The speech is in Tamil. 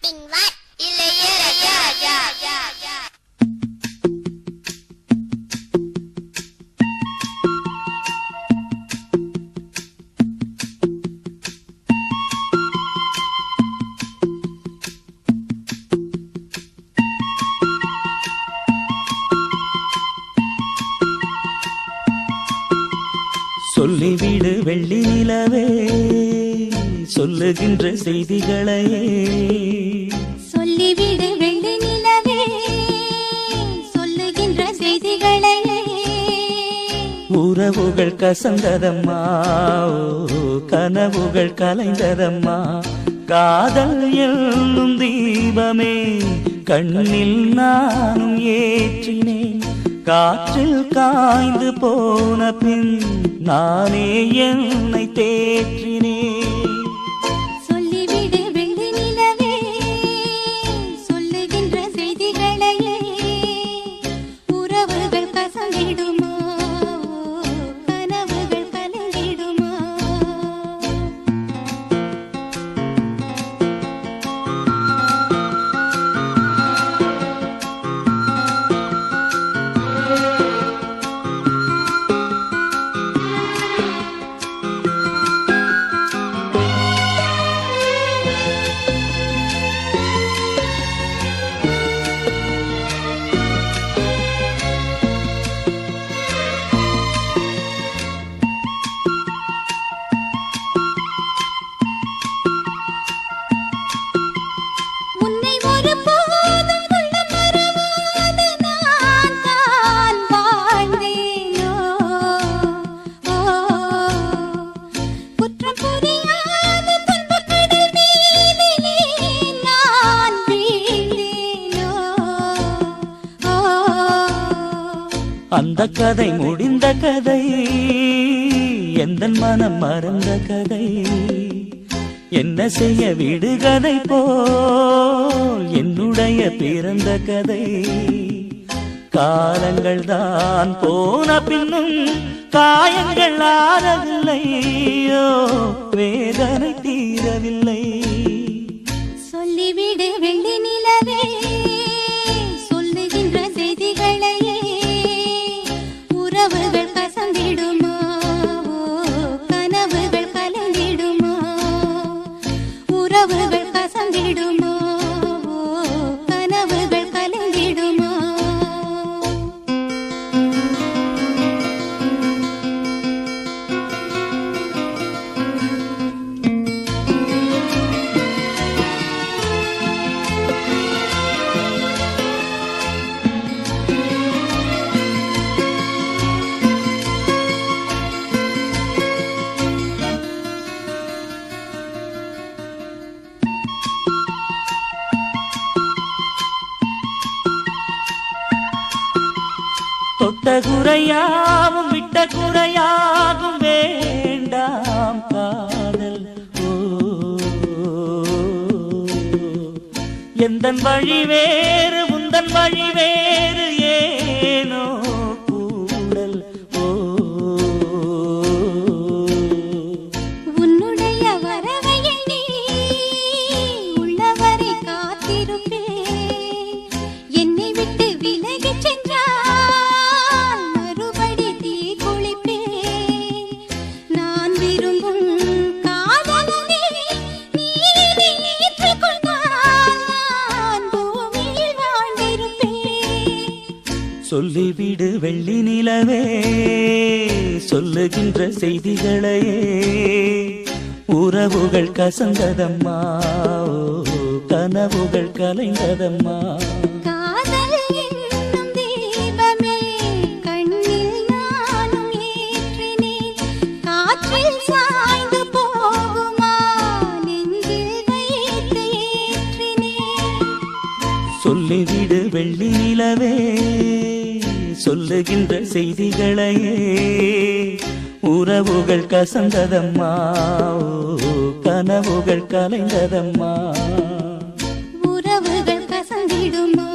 Acting what? Ilayaraja. சொல்லிவிடு வெள்ளி நிலவே சொல்லுகின்ற செய்திகளையே சொல்லிவிடு வெள்ளி நிலவே சொல்லுகின்ற செய்திகளையே உறவுகள் கசந்ததம்மா கனவுகள் கலைந்ததம்மா காதல் என்னும் தீபமே கண்ணில் நானும் ஏற்றினேன் காற்றில் காய்ந்து போன பின் நானே என்னை தேற்றினேன். சொல்லிவிடு வெள்ளி நிலவே சொல்லுகின்ற செய்திகளையே உறவுகள் கசந்திடுமா கனவுகள் கலந்திடுமா அந்த கதை முடிந்த கதை எந்தன் மனம் மறந்த கதை என்ன செய்ய விடுகதை போல் என்னுடைய பிறந்த கதை காலங்கள் தான் போன பின்னும் காயங்கள் ஆறவில்லை வேதனை தீரவில்லை. சொல்லிவிடு வெள்ளி நிலவே சொல்லுகின்ற செய்திகளையே உறவுகள் கசந்திடுமா கனவுகள் கலந்திடுமா உறவுகள் கசந்திடுமா கனவுகள் கலந்திடுமா தொட்ட குறையாவும் விட்ட குறையாகும் வேண்டாம் காதல் எந்தன் வழி வேறு உந்தன் வழி வேறு ஏனோ கூடல் உன்னுடைய வரவையை நீ உள்ளவரை காத்திருப்பே என்னை விட்டு விலகிச் சென்றால் மறுபடி தீ குளிப்பே நான் விரும்பும் காதலனே நீ ஏற்றுக்கொண்டால் நான் பூமியில் வாழ்ந்திருப்பேன். சொல்லிவிடு வெள்ளி நிலவே சொல்லுகின்ற செய்திகளையே உறவுகள் கசந்ததம்மா கனவுகள் கலைந்ததம்மா காதல் என்னும் தீபமே கண்ணில் நானும் ஏற்றினேன் காற்றில் சாய்ந்து போகுமா நெஞ்சில் வைத்து ஏற்றினேன். சொல்லிவிடு வெள்ளி நிலவே சொல்லுகின்ற செய்திகளையே உறவுகள் கசந்ததம்மா கனவுகள் கலைந்ததம்மா உறவுகள் கசந்திடுமா